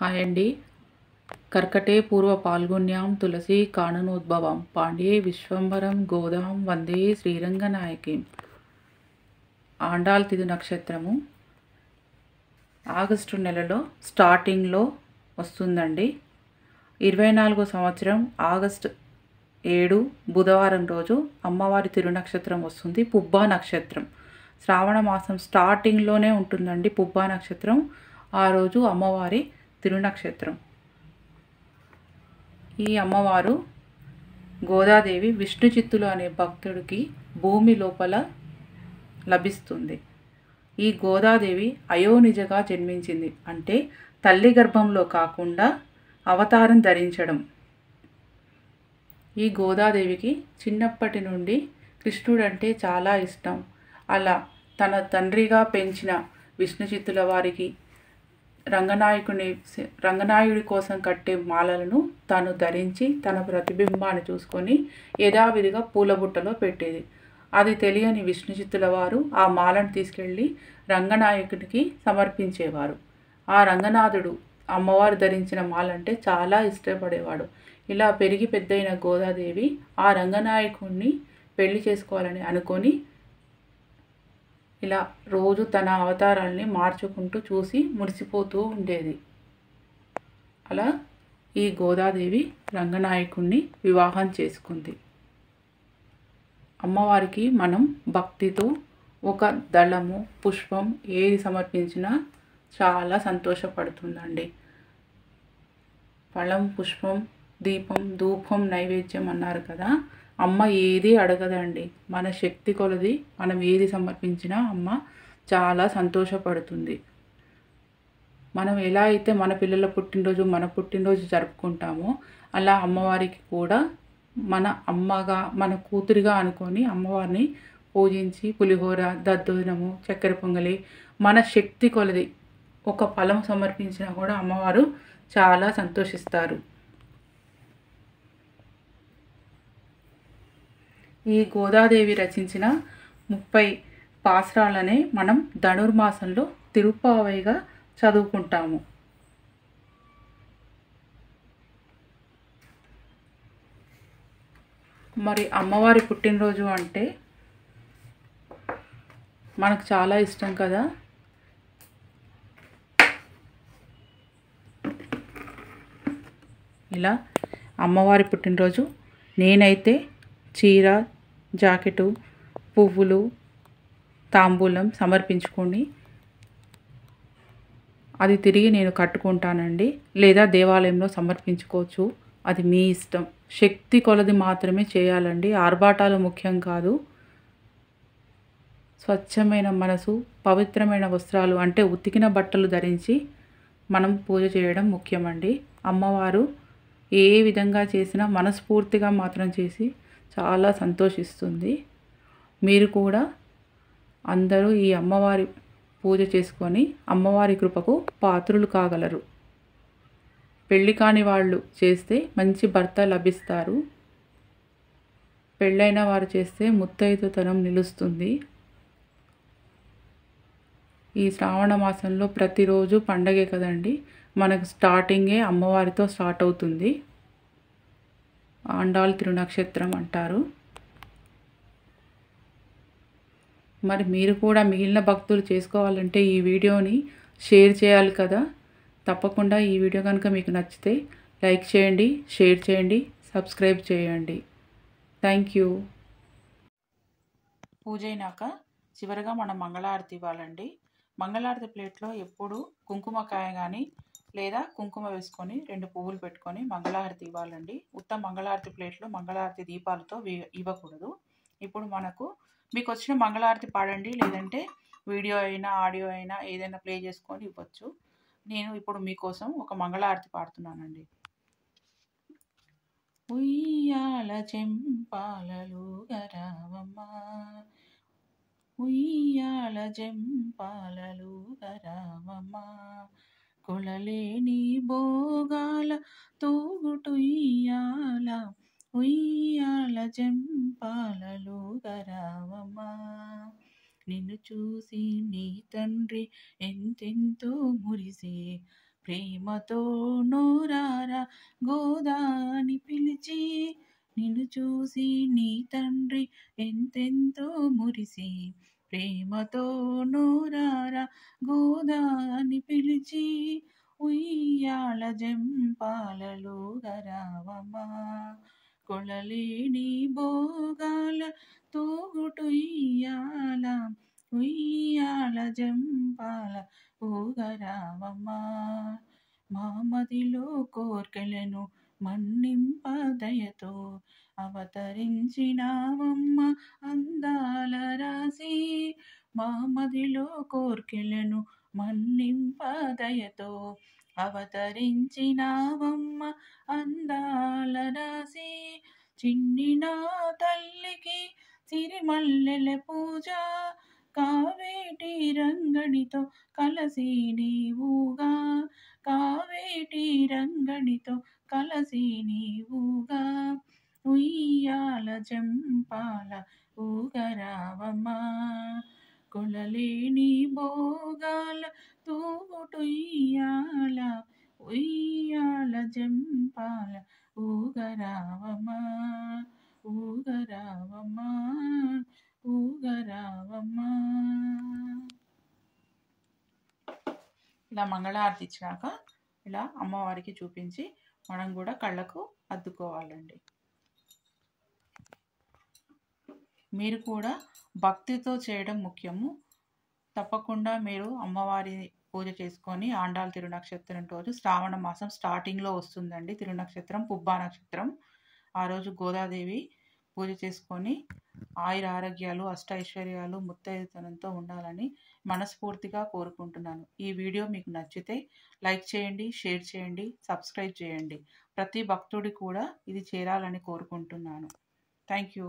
Hi అండి. కర్కటే పూర్వ పాల్గొన్యాం తులసీ కాననోద్భవం పాండ్యే విశ్వంభరం గోదాం వందే శ్రీరంగనాయకీం. ఆండాళ్ తిథి నక్షత్రము ఆగస్టు నెలలో స్టార్టింగ్లో వస్తుందండి. 24వ సంవత్సరం ఆగస్టు 7 బుధవారం రోజు అమ్మవారి తిరునక్షత్రం వస్తుంది. పుబ్బా నక్షత్రం శ్రావణ మాసం స్టార్టింగ్లోనే ఉంటుందండి. పుబ్బా నక్షత్రం ఆ రోజు అమ్మవారి తిరునక్షత్రం. ఈ అమ్మవారు గోదాదేవి విష్ణు చిత్తులు అనే భక్తుడికి భూమి లోపల లభిస్తుంది. ఈ గోదాదేవి అయోనిజగా జన్మించింది, అంటే తల్లి గర్భంలో కాకుండా అవతారం ధరించడం. ఈ గోదాదేవికి చిన్నప్పటి నుండి కృష్ణుడంటే చాలా ఇష్టం. అలా తన తండ్రిగా పెంచిన విష్ణు చిత్తుల వారికి రంగనాయుడి కోసం కట్టే మాలలను తాను ధరించి తన ప్రతిబింబాన్ని చూసుకొని యథావిధిగా పూలబుట్టలో పెట్టేది. అది తెలియని విష్ణు చిత్తుల వారు ఆ మాలను తీసుకెళ్ళి రంగనాయకుడికి సమర్పించేవారు. ఆ రంగనాథుడు అమ్మవారు ధరించిన మాలంటే చాలా ఇష్టపడేవాడు. ఇలా పెరిగి పెద్దయిన గోదాదేవి ఆ రంగనాయకుడిని పెళ్లి చేసుకోవాలని అనుకొని ఇలా రోజు తన అవతారాల్ని మార్చుకుంటూ చూసి మురిసిపోతూ ఉండేది. అలా ఈ గోదాదేవి రంగనాయకుడిని వివాహం చేసుకుంది. అమ్మవారికి మనం భక్తితో ఒక దళము, పుష్పం ఏది సమర్పించినా చాలా సంతోషపడుతుందండి. ఫలం, పుష్పం, దీపం, ధూపం, నైవేద్యం అన్నారు కదా. అమ్మ ఏది అడగదండి. మన శక్తి కొలది మనం ఏది సమర్పించినా అమ్మ చాలా సంతోషపడుతుంది. మనం ఎలా అయితే మన పిల్లల పుట్టినరోజు జరుపుకుంటామో అలా అమ్మవారికి కూడా మన అమ్మగా, మన కూతురిగా అనుకొని అమ్మవారిని పూజించి పులిహోర, దద్దోజనము, చక్కెర పొంగలి మన శక్తి కొలది ఒక ఫలం సమర్పించినా కూడా అమ్మవారు చాలా సంతోషిస్తారు. ఈ గోదాదేవి రచించిన 30 పాసురాలనే మనం ధనుర్మాసంలో తిరుప్పావైగా చదువుకుంటాము. మరి అమ్మవారి పుట్టినరోజు అంటే మనకు చాలా ఇష్టం కదా. ఇలా అమ్మవారి పుట్టినరోజు నేనైతే చీర, జాకెటు, పువ్వులు, తాంబూలం సమర్పించుకొని అది తిరిగి నేను కట్టుకుంటానండి. లేదా దేవాలయంలో సమర్పించుకోవచ్చు, అది మీ ఇష్టం. శక్తి కొలది మాత్రమే చేయాలండి. ఆర్భాటాలు ముఖ్యం కాదు. స్వచ్ఛమైన మనసు, పవిత్రమైన వస్త్రాలు అంటే ఉతికిన బట్టలు ధరించి మనం పూజ చేయడం ముఖ్యమండి. అమ్మవారు ఏ విధంగా చేసినా మనస్ఫూర్తిగా మాత్రం చేసి చాలా సంతోషిస్తుంది. మీరు కూడా అందరూ ఈ అమ్మవారి పూజ చేసుకొని అమ్మవారి కృపకు పాత్రులు కాగలరు. పెళ్ళి కాని వాళ్ళు చేస్తే మంచి భర్త లభిస్తారు. పెళ్ళైన వారు చేస్తే ముత్తైదుతనం నిలుస్తుంది. ఈ శ్రావణ మాసంలో ప్రతిరోజు పండగే కదండి. మనకు స్టార్టింగే అమ్మవారితో స్టార్ట్ అవుతుంది. ఆండాళ్ తిరునక్షత్రం అంటారు. మరి మీరు కూడా మిగిలిన భక్తులు చేసుకోవాలంటే ఈ వీడియోని షేర్ చేయాలి కదా. తప్పకుండా ఈ వీడియో కనుక మీకు నచ్చితే లైక్ చేయండి, షేర్ చేయండి, సబ్స్క్రైబ్ చేయండి. Thank you. పూజ అయినాక చివరిగా మనం మంగళారతి ఇవ్వాలండి. మంగళారతి ప్లేట్లో ఎప్పుడు కుంకుమకాయ కానీ లేదా కుంకుమ వేసుకొని 2 పువ్వులు పెట్టుకొని మంగళారతి ఇవ్వాలండి. ఉత్త మంగళారతి ప్లేట్లో మంగళారతి దీపాలతో ఇవ్వకూడదు. ఇప్పుడు మీకు వచ్చిన మంగళారతి పాడండి, లేదంటే వీడియో అయినా ఆడియో అయినా ఏదైనా ప్లే చేసుకొని ఇవ్వచ్చు. నేను ఇప్పుడు మీకోసం ఒక మంగళారతి పాడుతున్నానండి. ఉయ్యాల చెంపాలలు గరావమ్మ, ఉయ్యాల జంపాలలు గరావమ్మ, కొలలేని భోగాల తూగుటుయ్యాల, ఉయ్యాల జంపాలలు గరావమ్మ. నిన్ను చూసి నీ తండ్రి ఎంతెంతో మురిసే, ప్రేమతో నోరారా గోదాని పిలిచి, నిన్ను చూసి నీ తండ్రి ఎంతెంతో మురిసి. ప్రేమతో నోరారా గోదాని పిలిచి, ఉయ్యాల జంపాలలో గరావమా. కొలలేని భోగాల తూగుటుయ్యాల, ఉయ్యాల జంపాల ఊగరావమ్మా. మా మదిలో కోర్కెలను మన్నింపదయతో, అవతరించినావమ్మ అందాల రాసి. మా మదిలో కోర్కెలను మన్నింపదయతో, అవతరించినావమ్మ అందాల రాసి. చిన్ని నా తల్లికి సిరిమల్లెల పూజ, కావేటి రంగణితో కలసి నీవుగా. కావేటి రంగణితో కలసి నీవుగా, ఉయ్యాల జంపాల ఊగరావమా. కొలలేని భోగాల తూగుటుయ్యాల, ఉయ్యాల జంపాల ఊగరావమా. ఊగరావమా, ఊగరావమా. ఇలా మంగళహారతి ఇచ్చినాక ఇలా అమ్మవారికి చూపించి మనం కూడా కళ్ళకు అద్దుకోవాలండి. మీరు కూడా భక్తితో చేయడం ముఖ్యము. తప్పకుండా మీరు అమ్మవారి పూజ చేసుకొని ఆండాళ్ళ తిరునక్షత్రం రోజు శ్రావణ మాసం స్టార్టింగ్లో వస్తుందండి. తిరునక్షత్రం పుబ్బా నక్షత్రం. ఆ రోజు గోదాదేవి పూజ చేసుకొని ఆయుర ఆరోగ్యాలు అష్టైశ్వర్యాలు ముత్తైదుతనంతో ఉండాలని మనస్ఫూర్తిగా కోరుకుంటున్నాను. ఈ వీడియో మీకు నచ్చితే లైక్ చేయండి, షేర్ చేయండి, సబ్స్క్రైబ్ చేయండి. ప్రతి భక్తుడి కూడా ఇది చేరాలని కోరుకుంటున్నాను. Thank you.